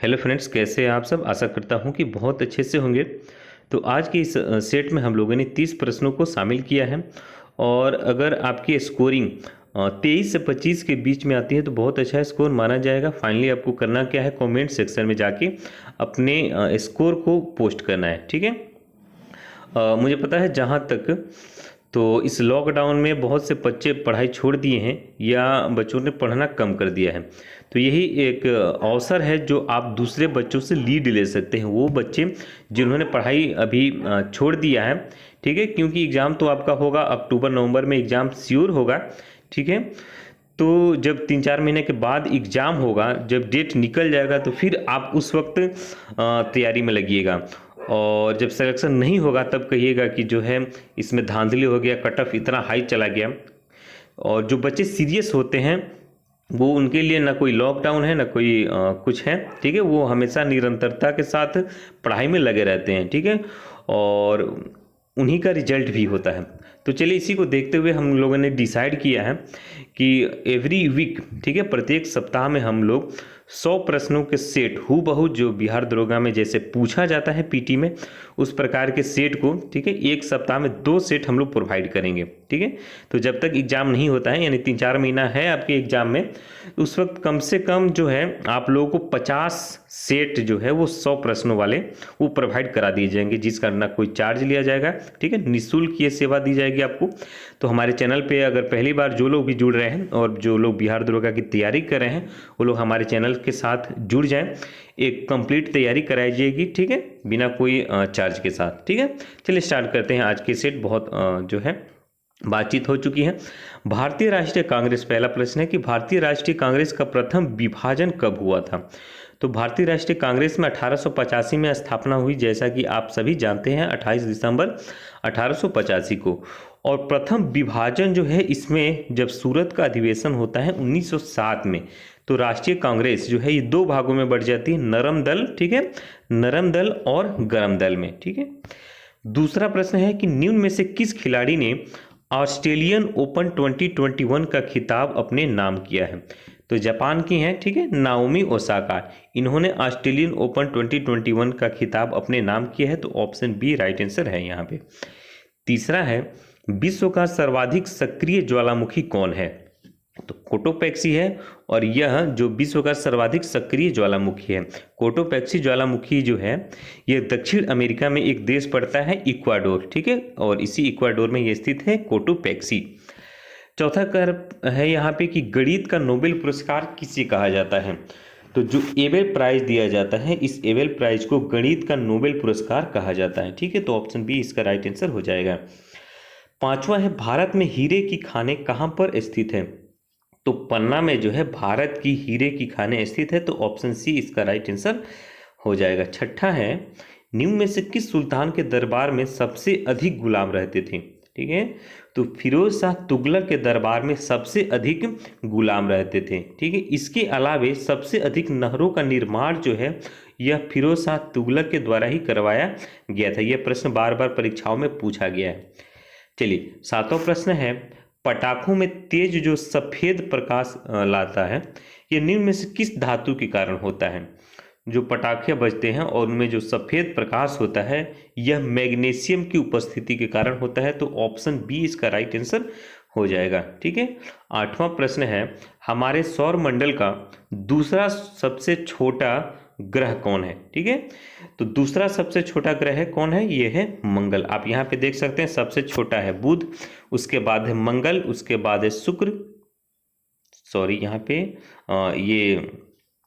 Hello friends, कैसे हैं आप सब। आशा करता हूं कि बहुत अच्छे से होंगे। तो आज की इस सेट में हम लोगों ने 30 प्रश्नों को शामिल किया है। और अगर आपकी स्कोरिंग 23 से 25 के बीच में आती है तो बहुत अच्छा स्कोर माना जाएगा। फाइनली आपको करना क्या है, कमेंट सेक्शन में जाके अपने स्कोर को पोस्ट करना है। ठीक है। मुझे पता है जहाँ तक तो इस लॉकडाउन में बहुत से बच्चे पढ़ाई छोड़ दिए हैं या बच्चों ने पढ़ना कम कर दिया है। तो यही एक अवसर है जो आप दूसरे बच्चों से लीड ले सकते हैं, वो बच्चे जिन्होंने पढ़ाई अभी छोड़ दिया है। ठीक है, क्योंकि एग्ज़ाम तो आपका होगा अक्टूबर नवंबर में, एग्ज़ाम श्योर होगा। ठीक है। तो जब 3-4 महीने के बाद एग्ज़ाम होगा, जब डेट निकल जाएगा तो फिर आप उस वक्त तैयारी में लगिएगा। और जब सिलेक्शन नहीं होगा तब कहिएगा कि जो है इसमें धांधली हो गया, कट ऑफ इतना हाई चला गया। और जो बच्चे सीरियस होते हैं वो उनके लिए ना कोई लॉकडाउन है ना कोई कुछ है। ठीक है, वो हमेशा निरंतरता के साथ पढ़ाई में लगे रहते हैं। ठीक है, और उन्हीं का रिजल्ट भी होता है। तो चलिए इसी को देखते हुए हम लोगों ने डिसाइड किया है कि एवरी वीक, ठीक है, प्रत्येक सप्ताह में हम लोग 100 प्रश्नों के सेट हूबहू जो बिहार दरोगा में जैसे पूछा जाता है पीटी में, उस प्रकार के सेट को, ठीक है, एक सप्ताह में 2 सेट हम लोग प्रोवाइड करेंगे। ठीक है। तो जब तक एग्ज़ाम नहीं होता है, यानी 3-4 महीना है आपके एग्ज़ाम में, उस वक्त कम से कम जो है आप लोगों को 50 सेट जो है वो 100 प्रश्नों वाले वो प्रोवाइड करा दिए जाएंगे, जिसका ना कोई चार्ज लिया जाएगा। ठीक है, निःशुल्क ये सेवा दी जाएगी आपको। तो हमारे चैनल पे अगर पहली बार जो लोग भी जुड़ रहे हैं और जो लोग बिहार दरोगा की तैयारी कर रहे हैं वो लोग हमारे चैनल के साथ जुड़ जाएं। एक कंप्लीट तैयारी कराई जाएगी, ठीक है, बिना कोई चार्ज के साथ। ठीक है, चलिए स्टार्ट करते हैं आज के सेट। बहुत जो है बातचीत हो चुकी है। भारतीय राष्ट्रीय कांग्रेस, पहला प्रश्न है कि भारतीय राष्ट्रीय कांग्रेस का प्रथम विभाजन कब हुआ था। तो भारतीय राष्ट्रीय कांग्रेस में 1885 में स्थापना हुई, जैसा कि आप सभी जानते हैं, 28 दिसंबर 1885 को। और प्रथम विभाजन जो है इसमें जब सूरत का अधिवेशन होता है 1907 में, तो राष्ट्रीय कांग्रेस जो है ये 2 भागों में बढ़ जाती है, नरम दल, ठीक है, नरम दल और गरम दल में। ठीक है। दूसरा प्रश्न है कि निम्न में से किस खिलाड़ी ने ऑस्ट्रेलियन ओपन 2021 का खिताब अपने नाम किया है। तो जापान की हैं, ठीक है, नाओमी ओसाका, इन्होंने ऑस्ट्रेलियन ओपन 2021 का खिताब अपने नाम किया है। तो ऑप्शन बी राइट आंसर है यहाँ पे। तीसरा है विश्व का सर्वाधिक सक्रिय ज्वालामुखी कौन है। तो कोटोपैक्सी है, और यह जो विश्व का सर्वाधिक सक्रिय ज्वालामुखी है, कोटोपैक्सी ज्वालामुखी जो है ये दक्षिण अमेरिका में एक देश पड़ता है, इक्वाडोर। ठीक है, और इसी इक्वाडोर में ये स्थित है कोटोपैक्सी। चौथा कर है यहाँ पे कि गणित का नोबेल पुरस्कार किसे कहा जाता है। तो जो एबेल प्राइज दिया जाता है, इस एबेल प्राइज को गणित का नोबेल पुरस्कार कहा जाता है। ठीक है, तो ऑप्शन बी इसका राइट आंसर हो जाएगा। पांचवा है भारत में हीरे की खानें कहाँ पर स्थित है। तो पन्ना में जो है भारत की हीरे की खानें स्थित है। तो ऑप्शन सी इसका राइट आंसर हो जाएगा। छठा है निम्न में से किस सुल्तान के दरबार में सबसे अधिक गुलाम रहते थे। ठीक है, तो फिरोज शाह तुगलक के दरबार में सबसे अधिक गुलाम रहते थे। ठीक है, इसके अलावे सबसे अधिक नहरों का निर्माण जो है यह फिरोज शाह तुगलक के द्वारा ही करवाया गया था। यह प्रश्न बार बार परीक्षाओं में पूछा गया है। चलिए सातवां प्रश्न है पटाखों में तेज जो सफेद प्रकाश लाता है, यह निम्न में से किस धातु के कारण होता है। जो पटाखे बजते हैं और उनमें जो सफेद प्रकाश होता है यह मैग्नीशियम की उपस्थिति के कारण होता है। तो ऑप्शन बी इसका राइट आंसर हो जाएगा। ठीक है। आठवां प्रश्न है हमारे सौर मंडल का दूसरा सबसे छोटा ग्रह कौन है। ठीक है, तो दूसरा सबसे छोटा ग्रह है कौन है, ये है मंगल। आप यहाँ पे देख सकते हैं सबसे छोटा है बुध, उसके बाद है मंगल, उसके बाद है शुक्र, सॉरी यहाँ पे ये,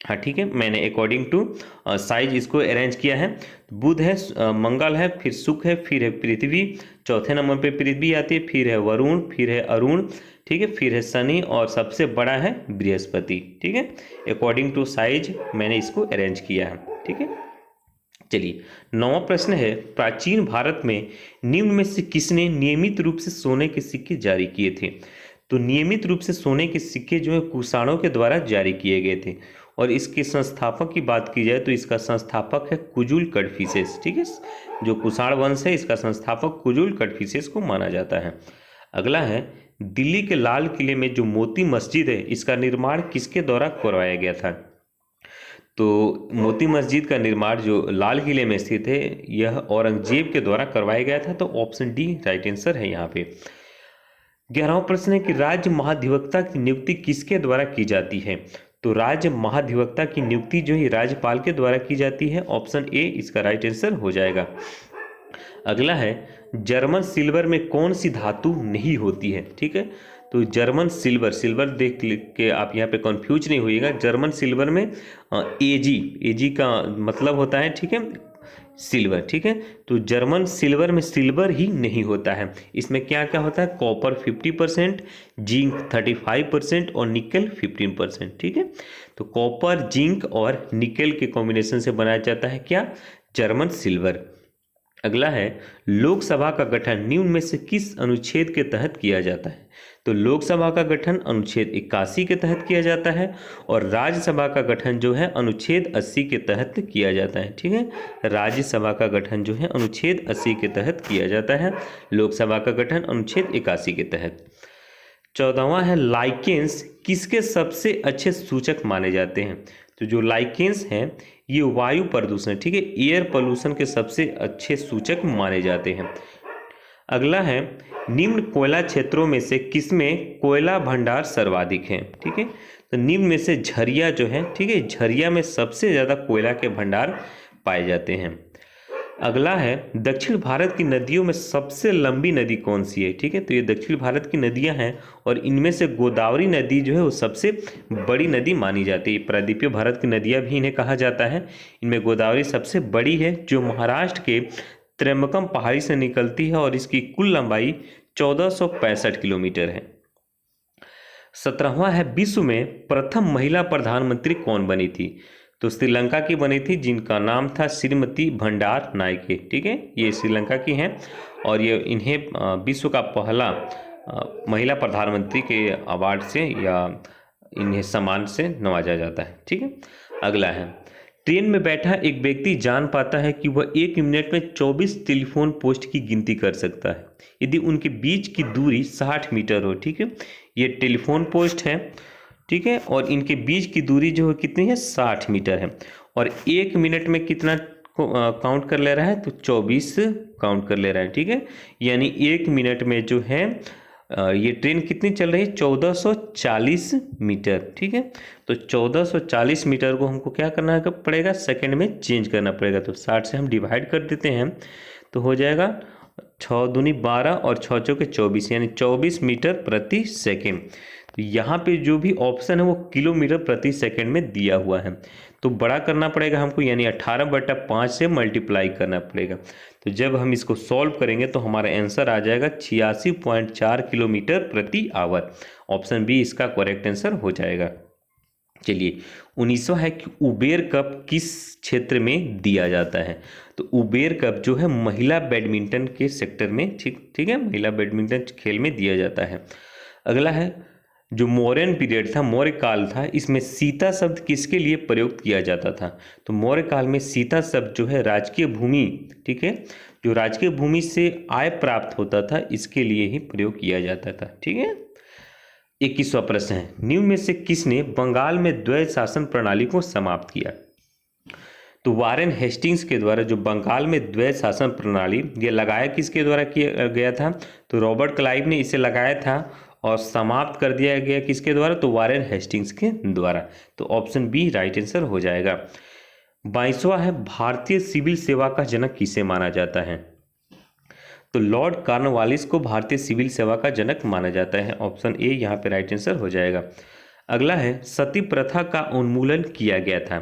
हाँ ठीक है, मैंने अकॉर्डिंग टू साइज इसको अरेंज किया है। बुध है, मंगल है, फिर शुक्र है, फिर है पृथ्वी, चौथे नंबर पे पृथ्वी आती है, फिर है वरुण, फिर है अरुण, ठीक है, फिर है शनि, और सबसे बड़ा है बृहस्पति। ठीक है, अकॉर्डिंग टू साइज मैंने इसको अरेंज किया है। ठीक है। चलिए नौवां प्रश्न है प्राचीन भारत में निम्न में से किसने नियमित रूप से सोने के सिक्के जारी किए थे। तो नियमित रूप से सोने के सिक्के जो है कुषाणों के द्वारा जारी किए गए थे, और इसके संस्थापक की बात की जाए तो इसका संस्थापक है कुजुल कड़फिसेस। ठीक है, जो कुषाण वंश है इसका संस्थापक कुजुल कड़फिसेस को माना जाता है। अगला है दिल्ली के लाल किले में जो मोती मस्जिद है इसका निर्माण किसके द्वारा करवाया गया था। तो मोती मस्जिद का निर्माण जो लाल किले में स्थित है, यह औरंगजेब के द्वारा करवाया गया था। तो ऑप्शन डी राइट आंसर है यहाँ पे। 11वां प्रश्न है कि राज्य महाधिवक्ता की नियुक्ति किसके द्वारा की जाती है? तो राज्य महाधिवक्ता की नियुक्ति जो है राज्यपाल के द्वारा की जाती है। ऑप्शन ए इसका राइट आंसर हो जाएगा। अगला है, जर्मन सिल्वर में कौन सी धातु नहीं होती है? ठीक है, तो जर्मन सिल्वर, सिल्वर देख के आप यहाँ पे कंफ्यूज नहीं होइएगा। जर्मन सिल्वर में एजी का मतलब होता है, ठीक है, सिल्वर। ठीक है, तो जर्मन सिल्वर में सिल्वर ही नहीं होता है। इसमें क्या क्या होता है? कॉपर 50%, जिंक 35% और निकल 15%। ठीक है, तो कॉपर, जिंक और निकल के कॉम्बिनेशन से बनाया जाता है क्या? German silver. अगला है, लोकसभा का गठन निम्न में से किस अनुच्छेद के तहत किया जाता है? तो लोकसभा का गठन अनुच्छेद 81 के तहत किया जाता है और राज्यसभा का गठन जो है अनुच्छेद 80 के तहत किया जाता है। ठीक है, राज्यसभा का गठन जो है अनुच्छेद 80 के तहत किया जाता है, लोकसभा का गठन अनुच्छेद 81 के तहत। 14वां है, लाइकेंस किसके सबसे अच्छे सूचक माने जाते हैं? तो जो लाइकेंस हैं ये वायु प्रदूषण, ठीक है, एयर पोल्यूशन के सबसे अच्छे सूचक माने जाते हैं। अगला है, निम्न कोयला क्षेत्रों में से किसमें कोयला भंडार सर्वाधिक है? ठीक है, तो निम्न में से झरिया जो है, ठीक है, झरिया में सबसे ज़्यादा कोयला के भंडार पाए जाते हैं। अगला है, दक्षिण भारत की नदियों में सबसे लंबी नदी कौन सी है? ठीक है, तो ये दक्षिण भारत की नदियां हैं और इनमें से गोदावरी नदी जो है वो सबसे बड़ी नदी मानी जाती है। प्रायद्वीपीय भारत की नदियां भी इन्हें कहा जाता है। इनमें गोदावरी सबसे बड़ी है, जो महाराष्ट्र के त्र्यंबकम पहाड़ी से निकलती है और इसकी कुल लंबाई 1465 किलोमीटर है। 17वां है, विश्व में प्रथम महिला प्रधानमंत्री कौन बनी थी? तो श्रीलंका की बनी थी, जिनका नाम था श्रीमती भंडार नायके। ठीक है, ये श्रीलंका की हैं और ये इन्हें विश्व का पहला महिला प्रधानमंत्री के अवार्ड से या इन्हें सम्मान से नवाजा जाता है। ठीक है, अगला है, ट्रेन में बैठा एक व्यक्ति जान पाता है कि वह 1 मिनट में 24 टेलीफोन पोस्ट की गिनती कर सकता है यदि उनके बीच की दूरी 60 मीटर हो। ठीक है, ये टेलीफोन पोस्ट है, ठीक है, और इनके बीच की दूरी जो है कितनी है? 60 मीटर है। और 1 मिनट में कितना काउंट कर ले रहा है? तो 24 काउंट कर ले रहा है। ठीक है, यानी 1 मिनट में जो है ये ट्रेन कितनी चल रही है? 1440 मीटर। ठीक है, तो 1440 मीटर को हमको क्या करना पड़ेगा? सेकंड में चेंज करना पड़ेगा। तो 60 से हम डिवाइड कर देते हैं तो हो जाएगा 6 दूनी 12 और 6 चौके 24, यानी 24 मीटर प्रति सेकेंड। तो यहाँ पे जो भी ऑप्शन है वो किलोमीटर प्रति सेकंड में दिया हुआ है, तो बड़ा करना पड़ेगा हमको, यानी 18/5 से मल्टीप्लाई करना पड़ेगा। तो जब हम इसको सॉल्व करेंगे तो हमारा आंसर आ जाएगा 86.4 किलोमीटर प्रति आवर। ऑप्शन बी इसका करेक्ट आंसर हो जाएगा। चलिए, 19वां है कि उबेर कप किस क्षेत्र में दिया जाता है? तो उबेर कप जो है महिला बैडमिंटन के सेक्टर में, ठीक है, महिला बैडमिंटन खेल में दिया जाता है। अगला है, जो मौर्यन पीरियड था, मौर्य काल था, इसमें सीता शब्द किसके लिए प्रयोग किया जाता था? तो मौर्य काल में सीता शब्द जो है राजकीय भूमि, ठीक है, जो राजकीय भूमि से आय प्राप्त होता था इसके लिए ही प्रयोग किया जाता था। ठीक है, 21वां प्रश्न है, निम्न में से किसने बंगाल में द्वैध शासन प्रणाली को समाप्त किया? तो वारेन हेस्टिंग्स के द्वारा जो बंगाल में द्वैध शासन प्रणाली ये लगाया किसके द्वारा किया गया था? तो रॉबर्ट क्लाइव ने इसे लगाया था और समाप्त कर दिया गया किसके द्वारा? तो वारेन हेस्टिंग्स के द्वारा। तो ऑप्शन बी राइट आंसर हो जाएगा। 22वां है, भारतीय सिविल सेवा का जनक किसे माना जाता है? तो लॉर्ड कॉर्नवालिस को भारतीय सिविल सेवा का जनक माना जाता है। ऑप्शन ए यहाँ पे राइट आंसर हो जाएगा। अगला है, सती प्रथा का उन्मूलन किया गया था।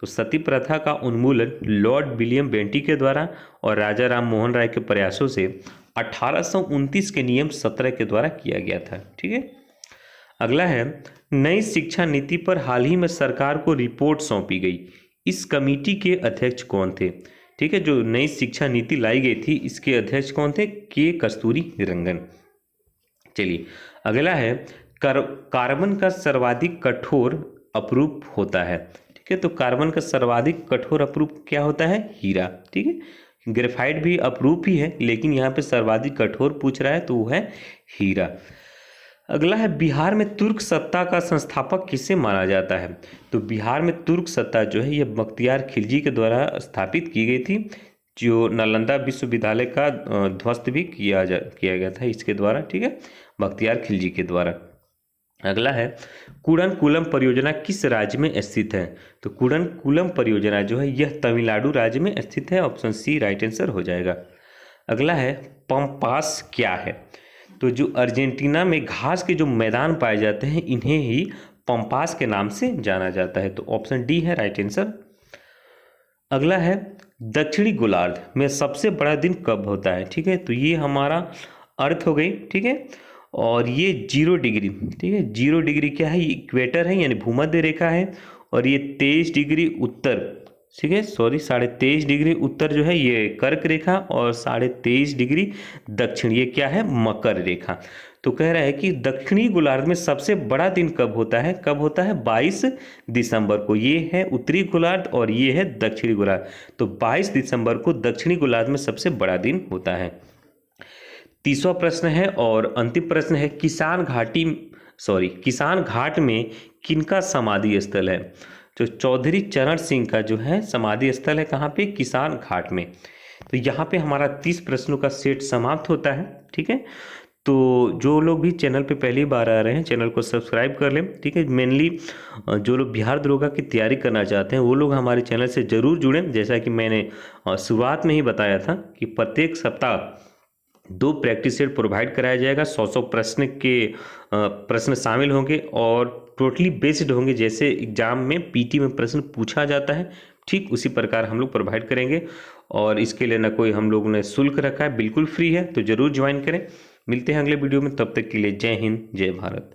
तो सती प्रथा का उन्मूलन लॉर्ड विलियम बेंटी के द्वारा और राजा राम मोहन राय के प्रयासों से 1829 के नियम 17 के द्वारा किया गया था। ठीक है, अगला है, नई शिक्षा नीति पर हाल ही में सरकार को रिपोर्ट सौंपी गई, इस कमेटी के अध्यक्ष कौन थे? ठीक है, जो नई शिक्षा नीति लाई गई थी इसके अध्यक्ष कौन थे? के कस्तूरी रंगन। चलिए, अगला है, कार्बन का सर्वाधिक कठोर अपरूप होता है। ठीक है, तो कार्बन का सर्वाधिक कठोर अपरूप क्या होता है? हीरा। ठीक है, ग्रेफाइट भी अपरूप ही है, लेकिन यहाँ पे सर्वाधिक कठोर पूछ रहा है तो वो है हीरा। अगला है बिहार में तुर्क सत्ता का संस्थापक किसे माना जाता है। तो बिहार में तुर्क सत्ता जो है ये बख्तियार खिलजी के द्वारा स्थापित की गई थी, जो नालंदा विश्वविद्यालय का ध्वस्त भी किया गया था इसके द्वारा, ठीक है, बख्तियार खिलजी के द्वारा। अगला है कुडनकुलम परियोजना किस राज्य में स्थित है। तो कुडनकुलम परियोजना जो है यह तमिलनाडु राज्य में स्थित है। ऑप्शन सी राइट आंसर हो जाएगा। अगला है पंपास क्या है। तो जो अर्जेंटीना में घास के जो मैदान पाए जाते हैं इन्हें ही पंपास के नाम से जाना जाता है। तो ऑप्शन डी है राइट आंसर। अगला है दक्षिणी गोलार्ध में सबसे बड़ा दिन कब होता है। ठीक है, तो ये हमारा अर्थ हो गई, ठीक है, और ये 0 डिग्री, ठीक है, 0 डिग्री क्या है, ये इक्वेटर है यानी भूमध्य रेखा है, और ये 23 डिग्री उत्तर, ठीक है, सॉरी 23.5 डिग्री उत्तर जो है ये कर्क रेखा, और 23.5 डिग्री दक्षिण ये क्या है, मकर रेखा। तो कह रहा है कि दक्षिणी गोलार्ध में सबसे बड़ा दिन कब होता है, कब होता है, 22 दिसंबर को। ये है उत्तरी गोलार्ध और ये है दक्षिणी गोलार्ध। तो 22 दिसंबर को दक्षिणी गोलार्ध में सबसे बड़ा दिन होता है। 30वां प्रश्न है और अंतिम प्रश्न है, किसान घाट में किनका समाधि स्थल है। तो चौधरी चरण सिंह का जो है समाधि स्थल है कहाँ पे, किसान घाट में। तो यहाँ पे हमारा 30 प्रश्नों का सेट समाप्त होता है। ठीक है, तो जो लोग भी चैनल पे पहली बार आ रहे हैं चैनल को सब्सक्राइब कर लें। ठीक है, मेनली जो लोग बिहार दरोगा की तैयारी करना चाहते हैं वो लोग हमारे चैनल से ज़रूर जुड़ें। जैसा कि मैंने शुरुआत में ही बताया था कि प्रत्येक सप्ताह 2 प्रैक्टिस सेट प्रोवाइड कराया जाएगा। 100 प्रश्न के प्रश्न शामिल होंगे और टोटली बेस्ड होंगे, जैसे एग्जाम में पीटी में प्रश्न पूछा जाता है ठीक उसी प्रकार हम लोग प्रोवाइड करेंगे। और इसके लिए ना कोई हम लोग ने शुल्क रखा है, बिल्कुल फ्री है, तो ज़रूर ज्वाइन करें। मिलते हैं अगले वीडियो में, तब तक के लिए जय हिंद जय भारत।